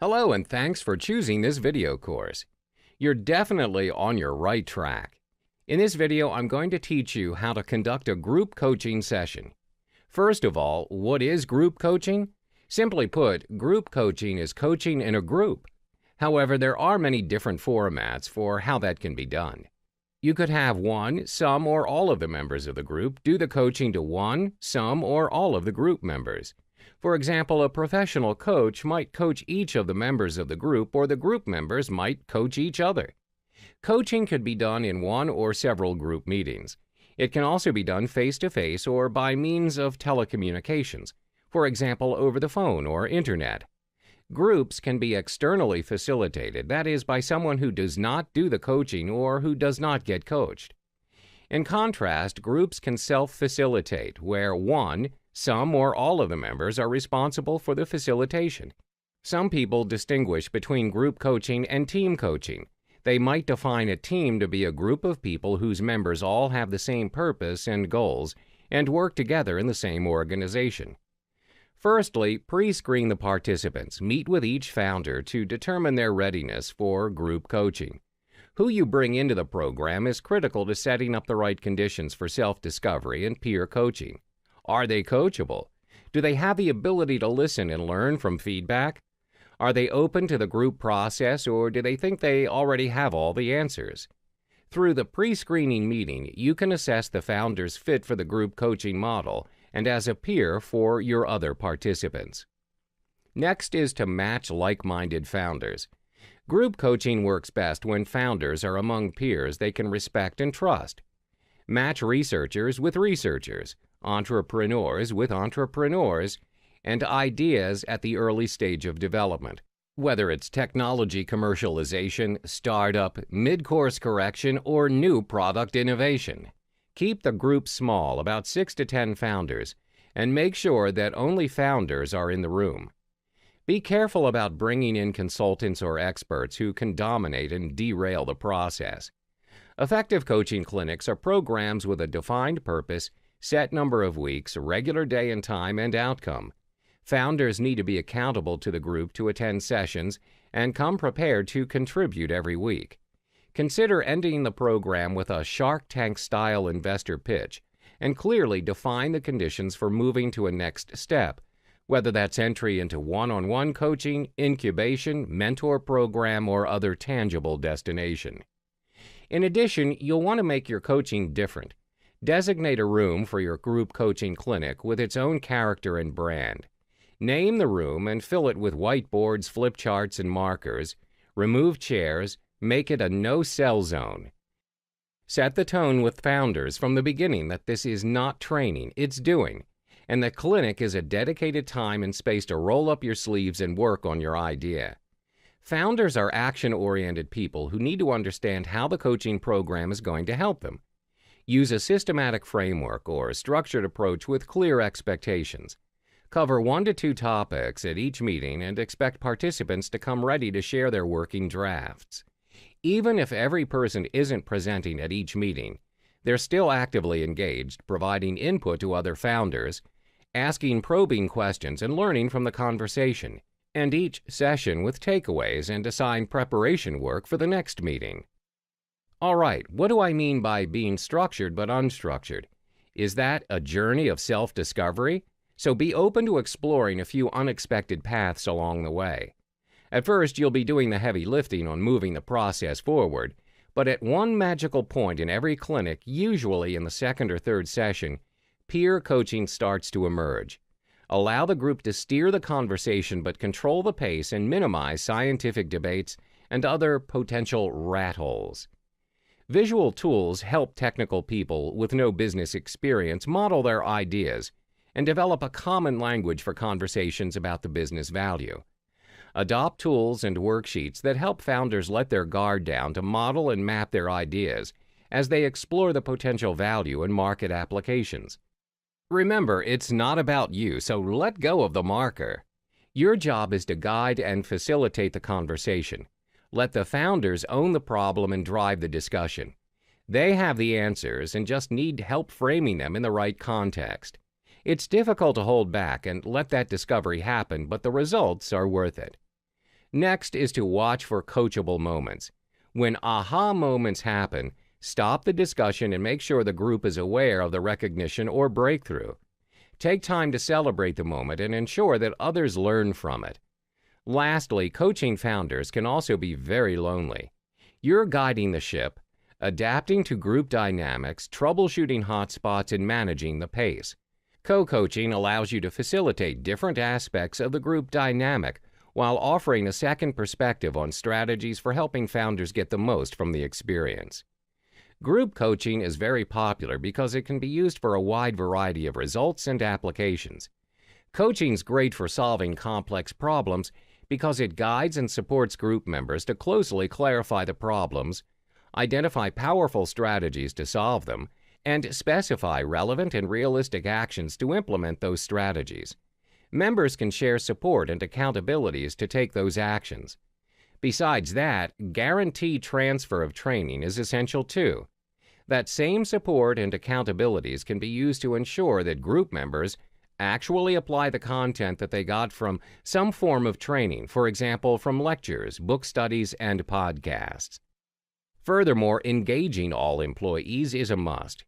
Hello and thanks for choosing this video course. You're definitely on your right track. In this video, I'm going to teach you how to conduct a group coaching session. First of all, what is group coaching? Simply put, group coaching is coaching in a group. However, there are many different formats for how that can be done. You could have one, some, or all of the members of the group do the coaching to one, some, or all of the group members. For example, a professional coach might coach each of the members of the group, or the group members might coach each other. Coaching could be done in one or several group meetings. It can also be done face-to-face or by means of telecommunications, for example, over the phone or internet. Groups can be externally facilitated, that is, by someone who does not do the coaching or who does not get coached. In contrast, groups can self-facilitate, where one, some, or all of the members are responsible for the facilitation. Some people distinguish between group coaching and team coaching. They might define a team to be a group of people whose members all have the same purpose and goals and work together in the same organization. Firstly, pre-screen the participants. Meet with each founder to determine their readiness for group coaching. Who you bring into the program is critical to setting up the right conditions for self-discovery and peer coaching. Are they coachable? Do they have the ability to listen and learn from feedback? Are they open to the group process, or do they think they already have all the answers? Through the pre-screening meeting, you can assess the founder's fit for the group coaching model and as a peer for your other participants. Next is to match like-minded founders. Group coaching works best when founders are among peers they can respect and trust. Match researchers with researchers, entrepreneurs with entrepreneurs, and ideas at the early stage of development. Whether it's technology commercialization, startup, mid-course correction, or new product innovation. Keep the group small, about 6 to 10 founders, and make sure that only founders are in the room. Be careful about bringing in consultants or experts who can dominate and derail the process. Effective coaching clinics are programs with a defined purpose, set number of weeks, regular day and time, and outcome. Founders need to be accountable to the group to attend sessions and come prepared to contribute every week. Consider ending the program with a Shark Tank-style investor pitch and clearly define the conditions for moving to a next step, whether that's entry into one-on-one coaching, incubation, mentor program, or other tangible destination. In addition, you'll want to make your coaching different. Designate a room for your group coaching clinic with its own character and brand. Name the room and fill it with whiteboards, flip charts, and markers. Remove chairs. Make it a no-sell zone. Set the tone with founders from the beginning that this is not training, it's doing, and the clinic is a dedicated time and space to roll up your sleeves and work on your idea. Founders are action-oriented people who need to understand how the coaching program is going to help them. Use a systematic framework or a structured approach with clear expectations. Cover 1 to 2 topics at each meeting and expect participants to come ready to share their working drafts. Even if every person isn't presenting at each meeting, they're still actively engaged, providing input to other founders, asking probing questions and learning from the conversation, and each session with takeaways and assign preparation work for the next meeting. All right, what do I mean by being structured but unstructured? Is that a journey of self-discovery? So be open to exploring a few unexpected paths along the way. At first, you'll be doing the heavy lifting on moving the process forward, but at one magical point in every clinic, usually in the second or third session, peer coaching starts to emerge. Allow the group to steer the conversation but control the pace and minimize scientific debates and other potential rat holes. Visual tools help technical people with no business experience model their ideas and develop a common language for conversations about the business value. Adopt tools and worksheets that help founders let their guard down to model and map their ideas as they explore the potential value and market applications. Remember, it's not about you, so let go of the marker. Your job is to guide and facilitate the conversation. Let the founders own the problem and drive the discussion. They have the answers and just need help framing them in the right context. It's difficult to hold back and let that discovery happen, but the results are worth it. Next is to watch for coachable moments. When aha moments happen, stop the discussion and make sure the group is aware of the recognition or breakthrough. Take time to celebrate the moment and ensure that others learn from it. Lastly, coaching founders can also be very lonely. You're guiding the ship, adapting to group dynamics, troubleshooting hotspots, and managing the pace. Co-coaching allows you to facilitate different aspects of the group dynamic while offering a second perspective on strategies for helping founders get the most from the experience. Group coaching is very popular because it can be used for a wide variety of results and applications. Coaching's great for solving complex problems because it guides and supports group members to closely clarify the problems, identify powerful strategies to solve them, and specify relevant and realistic actions to implement those strategies. Members can share support and accountabilities to take those actions. Besides that, guaranteed transfer of training is essential too. That same support and accountabilities can be used to ensure that group members actually apply the content that they got from some form of training, for example, from lectures, book studies, and podcasts. Furthermore, engaging all employees is a must.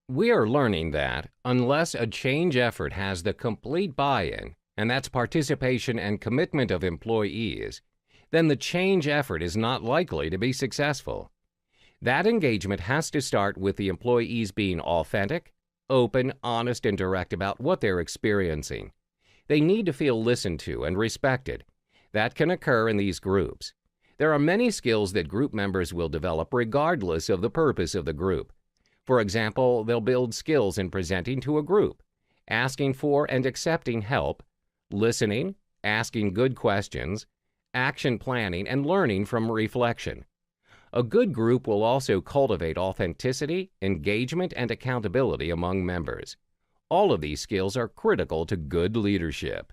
We are learning that unless a change effort has the complete buy-in, and that's participation and commitment of employees, then the change effort is not likely to be successful. That engagement has to start with the employees being authentic, open, honest, and direct about what they're experiencing. They need to feel listened to and respected. That can occur in these groups. There are many skills that group members will develop regardless of the purpose of the group. For example, they'll build skills in presenting to a group, asking for and accepting help, listening, asking good questions, action planning, and learning from reflection. A good group will also cultivate authenticity, engagement, and accountability among members. All of these skills are critical to good leadership.